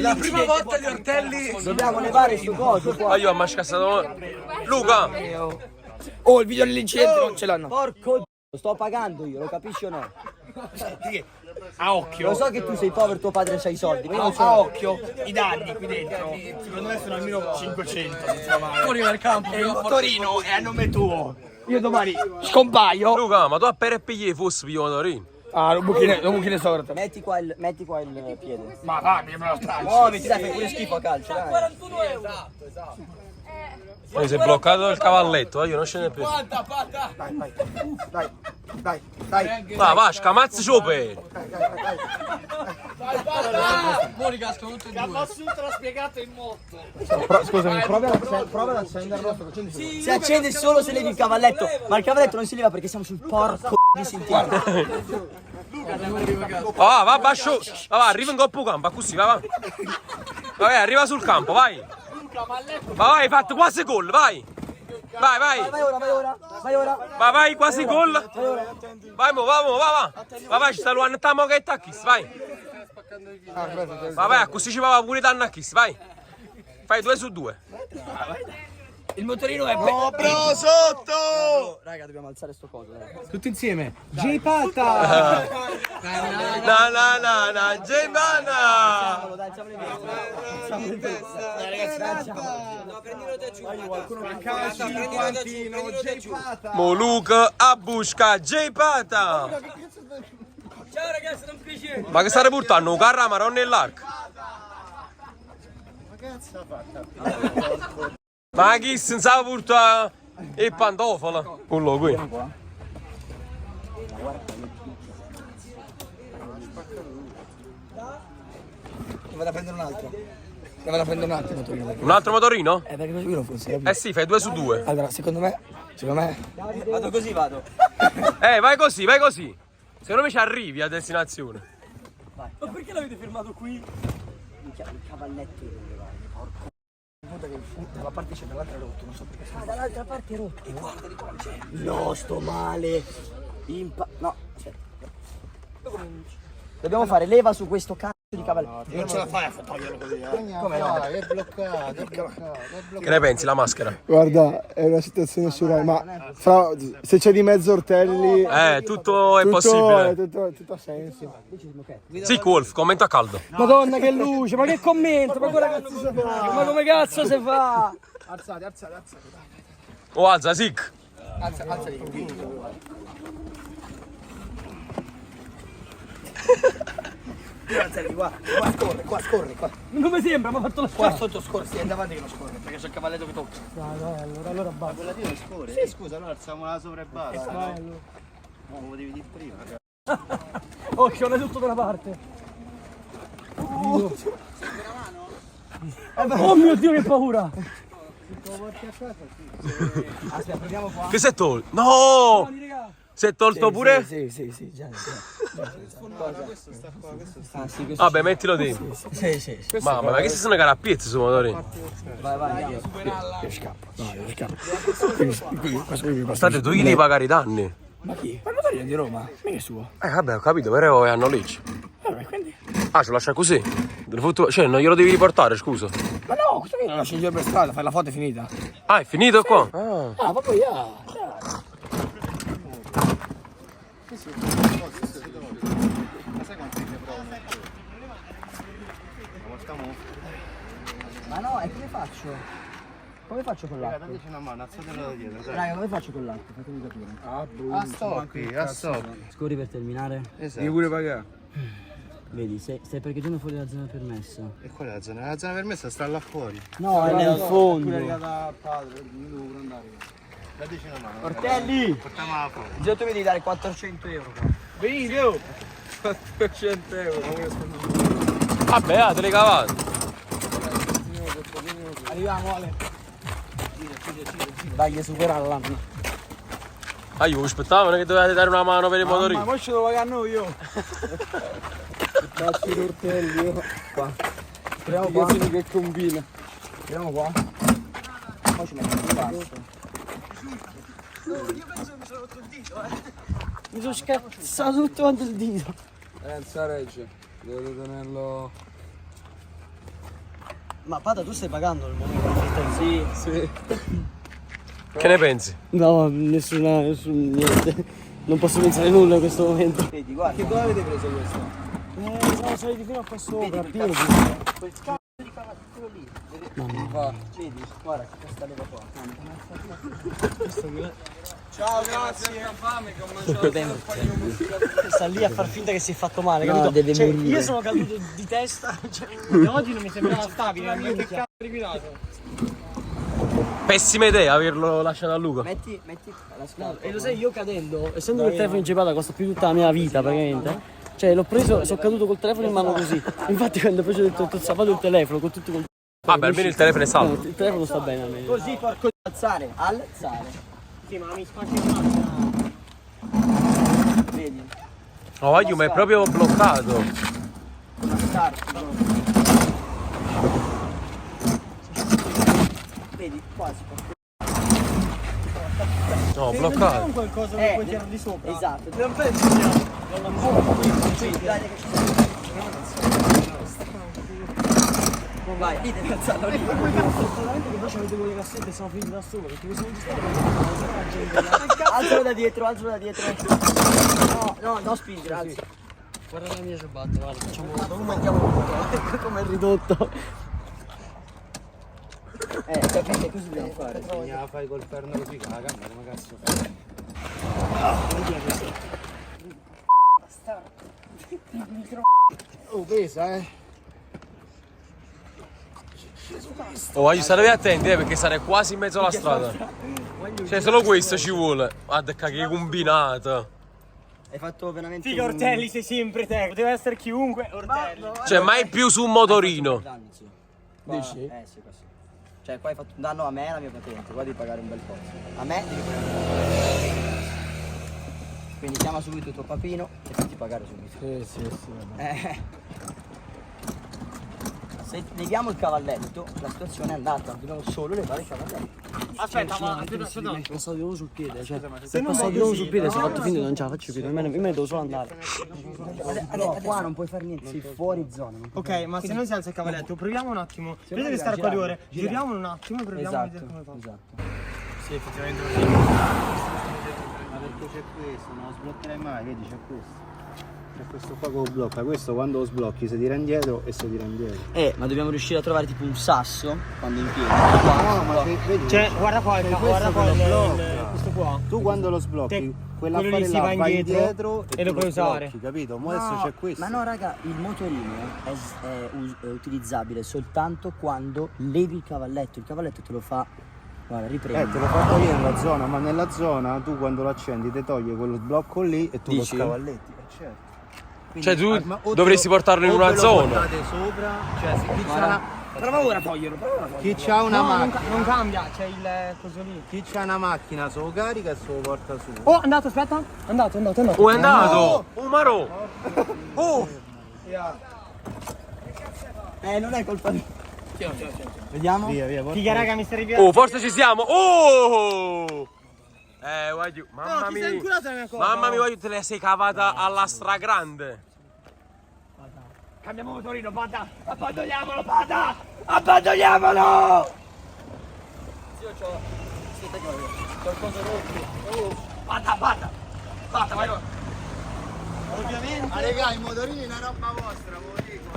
La prima volta gli ortelli. Dobbiamo levare sto coso qua. Ma io ho mascassato. Luca! Oh, il video dell'incidente non ce l'hanno. Porco d***o, sto pagando io, lo capisci o no? A occhio. Lo so che tu sei povero, tuo padre c'ha i soldi, ma io non A sono. occhio. I danni qui dentro. Secondo me sono almeno 500. Fuori dal campo. Il motorino è a nome tuo. Io domani scompaio. Luca, ma tu a per pigli i fossi più motorini. Ah, non buchine sopra. Metti qua il piede. Ma va, mi me lo straccio. Muoviti, dai, fai pure schifo a calcio, dai. 41 euro. Mi si è bloccato il cavalletto, io non scende più. Dai. Va, scamazzi ciupe! Monica, sono tutte e due. Capassuto l'ha spiegato in motto. Scusami, prova ad accenderlo. Si accende solo se levi il cavalletto, ma il cavalletto non si leva perché siamo sul porco di sentiero. Va, asciù! Va, arriva in coppo campo, così, va. Vai, arriva sul campo, vai! Vai, hai fatto quasi gol, vai! Vai! Vai ora. Vai, quasi gol! Vai, vai, ci sta Luan Tamo che è a vai! Vai, così ci va pure danno a kiss, vai! Fai 2 su 2. Il motorino è Bro, sotto! Raga, dobbiamo alzare sto coso, dai. Tutti insieme. J-Pata! Na, Gemana! Alziamoli dentro. Moluca a busca J-Pata! Ciao ragazzi, non piacere. Ma che state portando? Un carro a Maronna e l'arco? Ma chi si sa portare il pantofolo? Quello qui. Vado a prendere un altro. Vado a prendere un altro motorino. Un altro motorino? Perché così non funziona. Eh sì, fai 2 su 2. Allora, secondo me. Vado così, vado. Vai così. Secondo me ci arrivi a destinazione. Ma perché l'avete fermato qui? Il cavalletto deve levare, porco. Dalla parte c'è, dall'altra è rotto, non so perché. Ah, dall'altra parte è rotto. E guarda di qua c'è. No, sto male. No, aspetta. Dobbiamo fare leva su questo cazzo di cavalletto. Non ce la fai a toglierlo così, Come no? È bloccato. Che ne pensi, la maschera? Guarda, è una situazione surreale, ma se c'è di mezzo ortelli... Tutto è possibile. Tutto ha senso. Sì, Wolf, commento a caldo. Madonna che luce, ma che commento, ma guarda che si fa. Ma come cazzo si fa? Alzate. Oh, alza, Sic. Alza di qua, scorre, qua. Non mi sembra, mi ha fatto la Qua sotto scorre, sì, è davanti che non scorre, perché c'è il cavalletto che tocca. Allora basta. Quella lì non scorre? Sì, scusa, allora alziamo la sopra e basta. No, lo devi dire prima. occhio, non è tutto da una parte. Oh mio Dio, che paura! Aspetta, prendiamo qua. Che si è tolto? No! Si è tolto pure? Sì, già. Ah, sì, questo Vabbè, mettilo dentro. sì. Mamma, ma che si sono carappiezze su motori? Vai, andiamo. Io scappo. State, tu gli devi pagare i danni. Ma chi? Ma il motorino di Roma? Mica è suo. Vabbè, ho capito, però è a noleggio. Vabbè, quindi. Ah, ce lo lascia così? Cioè, non glielo devi riportare, scusa. Ma no, questo qui lo lasci in giro per strada, fai la foto e finita. Ah, è finito qua? Ah, ma poi Ma no, e come faccio? Come faccio con l'acqua? Dateci una mano, alzatelo da dietro. Dai. Raga, come faccio con l'acqua? Fatemi capire. A stop, a stop. Scorri per terminare. Esatto. Devi pure pagare. Vedi, stai parcheggiando fuori dalla zona permessa. E qual è la zona? La zona permessa sta là fuori. No, è nel fondo. Dateci una mano. Ortelli! Portiamo la fuori. Già tu mi devi dare 400 euro qua. Video! 400 euro. Vabbè, te le cavate. Arriviamo, Ale. Dai, superare l'anno. Ah, io aspettavo che dovevate dare una mano per i motori. Ma poi ce lo pagano noi io. Cazzo di ortelli io. Qua. Speriamo qua. Che combina. Speriamo qua. Poi ci mettiamo in basso. Io penso che mi sono rotto il dito, Mi sono scazzato tutto quanto il dito. Regge. Devo tenerlo... Ma Pata, tu stai pagando il momento? Sì. Che ne pensi? No, niente. Non posso pensare nulla in questo momento. Vedi, guarda. Che dove avete preso questo? Siamo saliti fino a qua sopra, piedi. Quel cazzo di cavalletto lì. Vedi, guarda che questa leva qua. Ciao, grazie. Fame che ho mangiato Sta lì a far finta che si è fatto male, No, capito? deve Cioè, morire. io sono caduto di testa. Cioè, oggi non mi sembrava stabile. Che cazzo hai guidato? Pessima idea averlo lasciato a Luca. Metti la scarpa. E lo sai, io cadendo, essendo che il telefono inceppato costa più tutta la mia vita praticamente. Cioè, l'ho preso, sono caduto col telefono in mano così. Infatti, quando poi ho detto, ho salvato il telefono con tutti i Vabbè, almeno il telefono è salvo. il telefono sta bene almeno. Così porco alzare. Sì, ma mi spacchi il mazzo. Vedi? No, voglio, ma è proprio bloccato. Vedi, quasi. No, bloccato. Qualcosa che puoi tirare di sopra. Esatto. Non penso sia. Dai, che ci sono. Vai, dite cazzarlo lì. Solamente che poi avete quelle cassette e siamo finiti da sopra. Perché questo non ci sta. Alzalo da dietro. No, non spingere, alzi. Guarda la mia ciabatta, guarda, facciamo come andiamo come è ridotto. Capite, così dobbiamo fare. La fai col perno così con la gamba, come cazzo fai? Oh, pesa, Oh, voglio stare attenti, perché sarei quasi in mezzo alla strada. Cioè, solo questo ci vuole. Guarda che combinato. Hai fatto veramente Figa, Ortelli sei sempre te. Poteva essere chiunque, Ortelli. Cioè, mai più su un motorino. Dici? Sì, questo. Cioè, qua hai fatto un danno a me e alla mia patente, qua devi pagare un bel po'. A me devi pagare un bel po'. Quindi chiama subito il tuo papino e fatti pagare subito. Sì. Se leviamo il cavalletto, la situazione è andata, dobbiamo solo levare il cavalletto. Aspetta, aspetta. È passato di nuovo sul piede, cioè. Se non passato di nuovo sul piede, si è fatto finta che non ce la faccio più. Io me ne devo solo andare. No, qua non puoi fare niente, sei fuori zona. Ok, ma se non si alza il cavalletto, proviamo un attimo. Prima di stare qua 2 ore, giriamo un attimo e proviamo a vedere come fa. Esatto. Sì, effettivamente. Ma perché c'è questo? Non lo sbloccherai mai, vedi c'è questo. C'è questo qua che lo blocca, questo quando lo sblocchi si tira indietro e si tira indietro. Ma dobbiamo riuscire a trovare tipo un sasso quando è in piedi. No, ma vedi, Cioè, guarda qua, guarda qua, questo qua. tu quando lo sblocchi, quello quell'affare lì si là va va indietro indietro e lo tu puoi usare. sblocchi, capito? Ma adesso c'è questo. Ma no raga, il motorino è utilizzabile soltanto quando levi il cavalletto te lo fa, guarda, riprendi. Te lo fa togliere nella zona, ma nella zona tu quando lo accendi ti toglie quello sblocco lì e tu Dici? lo scavalletti. Certo. Cioè, tu Ma o dovresti portarlo in o una ve lo zona. portate sopra, cioè se chi c'ha una, Prova ora a toglierlo, chi c'ha una macchina, Non cambia, c'è il coso lì. chi c'ha una macchina se lo carica e se lo porta su. Oh, è andato, aspetta. È andato. Oh, è andato! Oh, Maro! Oh! non è colpa mia. Vediamo? Via, porta. Figa, raga, mi stai riviando. Oh, forse ci siamo! Oh! Voglio. Mamma ti sei mia! inculato la mia cosa? Mamma mia, voglio, te la sei cavata alla stragrande. Cambiamo motorino, Pata. Abbandoniamolo. Abbandoniamolo! Sì, io c'ho. Aspetta che qualcosa rotto. Pata, vai. Ovviamente. Ma raga, i motorini è una roba vostra, ve lo dico,